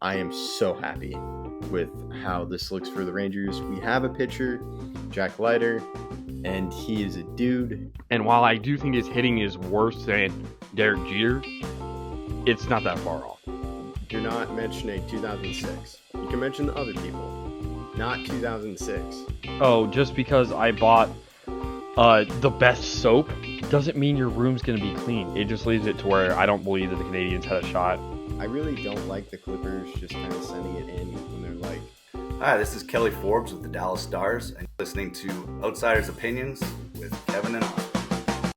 I am so happy with how this looks for the Rangers. We have a pitcher, Jack Leiter, and he is a dude. And while I do think his hitting is worse than Derek Jeter, it's not that far off. You're not mentioning 2006. You can mention the other people, not 2006. Oh, just because I bought the best soap doesn't mean your room's going to be clean. It just leaves it to where I don't believe that the Canadians had a shot. I really don't like the Clippers just kind of sending it in when they're like... Hi, this is Kelly Forbes with the Dallas Stars, and listening to Outsiders Opinions with Kevin and Austin.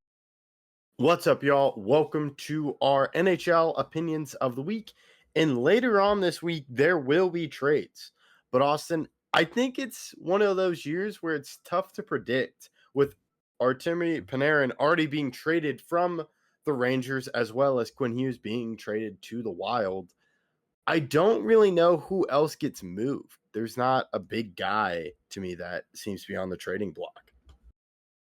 What's up, y'all? Welcome to our NHL Opinions of the Week. And later on this week, there will be trades. But Austin, I think it's one of those years where it's tough to predict, with Artemi Panarin already being traded from the Rangers, as well as Quinn Hughes being traded to the Wild. I don't really know who else gets moved. There's not a big guy to me that seems to be on the trading block.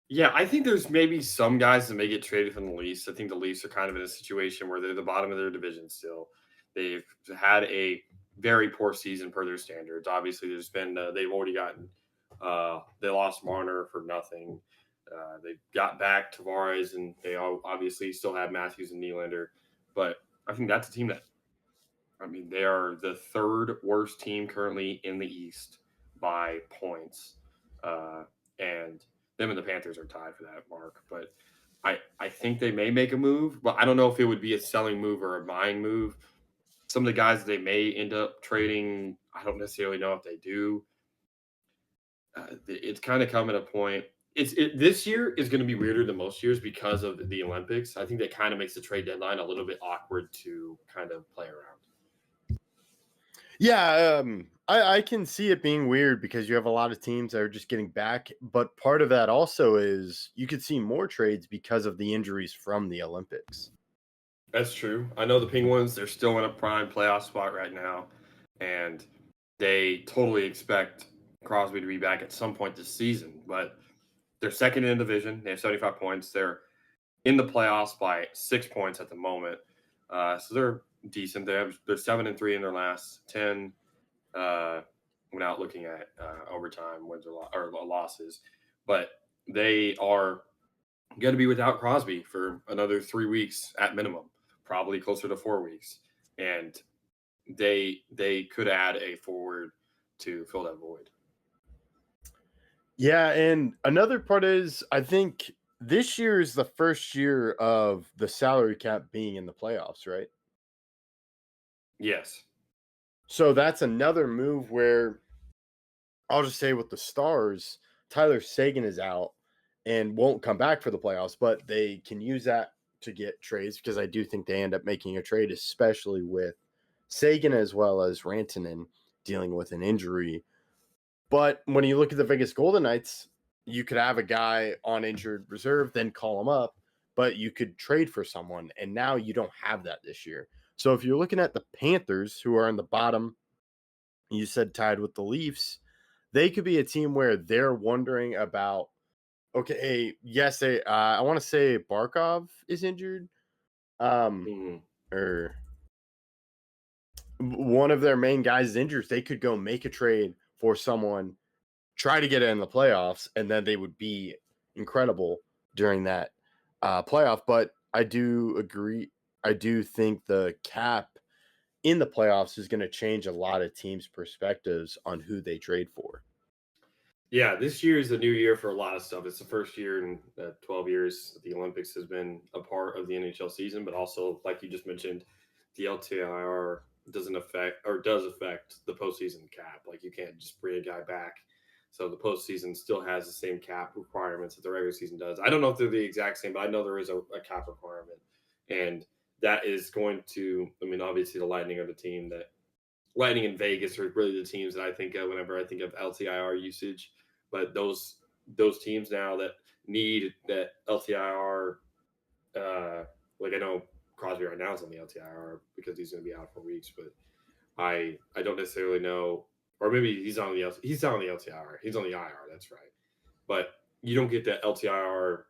Yeah, I think there's maybe some guys that may get traded from the Leafs. I think the Leafs are kind of in a situation where they're the bottom of their division still. They've had a very poor season per their standards. Obviously, there's been they've already gotten they lost Marner for nothing. They got back Tavares, and they obviously still have Matthews and Nylander. But I think that's a team that, I mean, they are the third worst team currently in the East by points. And them and the Panthers are tied for that mark. But I think they may make a move, but I don't know if it would be a selling move or a buying move. Some of the guys that they may end up trading, I don't necessarily know if they do. It's kind of come at a point. This year is going to be weirder than most years because of the Olympics. I think that kind of makes the trade deadline a little bit awkward to kind of play around. Yeah, I can see it being weird because you have a lot of teams that are just getting back. But part of that also is you could see more trades because of the injuries from the Olympics. That's true. I know the Penguins, they're still in a prime playoff spot right now, and they totally expect Crosby to be back at some point this season. But they're second in the division. They have 75 points. They're in the playoffs by 6 points at the moment. So they're decent. They're 7-3 in their last 10 without looking at overtime wins or losses. But they are going to be without Crosby for another 3 weeks at minimum, probably closer to 4 weeks. And they could add a forward to fill that void. Yeah, and another part is I think this year is the first year of the salary cap being in the playoffs, right? Yes. So that's another move where I'll just say with the Stars, Tyler Seguin is out and won't come back for the playoffs, but they can use that to get trades because I do think they end up making a trade, especially with Seguin as well as Rantanen dealing with an injury. But when you look at the Vegas Golden Knights, you could have a guy on injured reserve, then call him up, but you could trade for someone, and now you don't have that this year. So if you're looking at the Panthers, who are in the bottom, you said tied with the Leafs, they could be a team where they're wondering about, okay, yes, I want to say Barkov is injured, or one of their main guys is injured. They could go make a trade for someone, try to get it in the playoffs, and then they would be incredible during that playoff. But I do agree. I do think the cap in the playoffs is going to change a lot of teams' perspectives on who they trade for. Yeah, this year is a new year for a lot of stuff. It's the first year in 12 years that the Olympics has been a part of the NHL season, but also, like you just mentioned, the LTIR does affect the postseason cap. Like, you can't just bring a guy back. So the postseason still has the same cap requirements that the regular season does. I don't know if they're the exact same, but I know there is a cap requirement. And that is going to, I mean, obviously the Lightning are the team that, Lightning and Vegas are really the teams that I think of whenever I think of LTIR usage. But those teams now that need that LTIR, like I know Crosby right now is on the LTIR because he's going to be out for weeks, but I don't necessarily know, or maybe he's not on the LTIR. He's on the IR. That's right. But you don't get that LTIR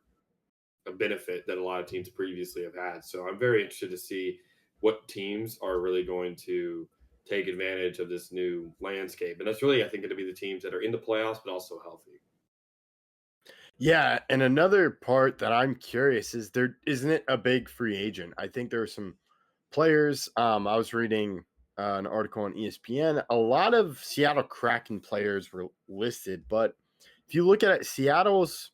benefit that a lot of teams previously have had. So I'm very interested to see what teams are really going to take advantage of this new landscape. And that's really, I think, going to be the teams that are in the playoffs, but also healthy. Yeah, and another part that I'm curious is there isn't it a big free agent? I think there are some players. I was reading an article on ESPN. A lot of Seattle Kraken players were listed, but if you look at it, Seattle's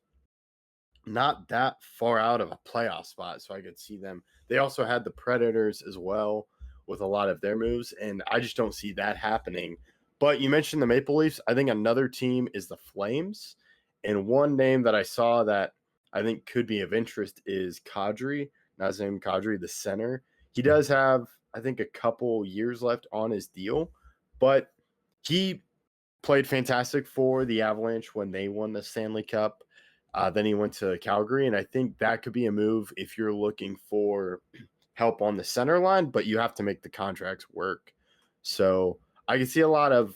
not that far out of a playoff spot, so I could see them. They also had the Predators as well with a lot of their moves, and I just don't see that happening. But you mentioned the Maple Leafs. I think another team is the Flames, and one name that I saw that I think could be of interest is Kadri, Nazem Kadri, the center. He does have, I think, a couple years left on his deal, but he played fantastic for the Avalanche when they won the Stanley Cup. Then he went to Calgary, and I think that could be a move if you're looking for help on the center line, but you have to make the contracts work. So I can see a lot of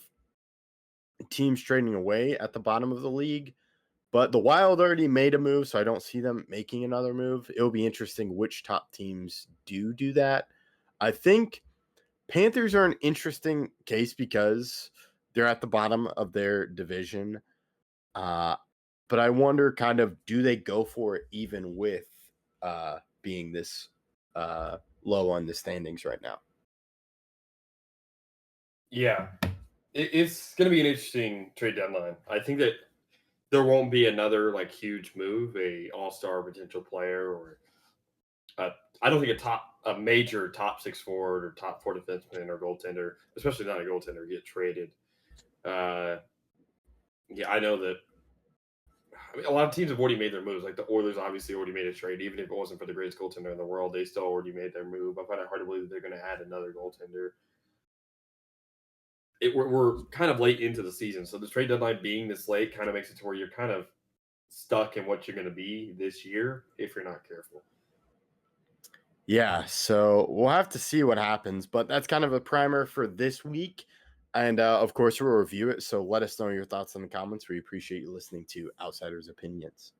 teams trading away at the bottom of the league, but the Wild already made a move, so I don't see them making another move. It'll be interesting which top teams do that. I think Panthers are an interesting case because they're at the bottom of their division. But I wonder kind of do they go for it even with being this low on the standings right now? Yeah, it's going to be an interesting trade deadline. I think that there won't be another like huge move, a all-star potential player, or I don't think a major top 6 forward or top 4 defenseman or goaltender, especially not a goaltender, get traded. Yeah, I know that. I mean, a lot of teams have already made their moves. Like the Oilers obviously already made a trade. Even if it wasn't for the greatest goaltender in the world, they still already made their move. I find it hard to believe that they're going to add another goaltender. We're kind of late into the season. So the trade deadline being this late kind of makes it to where you're kind of stuck in what you're going to be this year if you're not careful. Yeah, so we'll have to see what happens, but that's kind of a primer for this week. And of course, we'll review it. So let us know your thoughts in the comments. We appreciate you listening to Outsiders Opinions.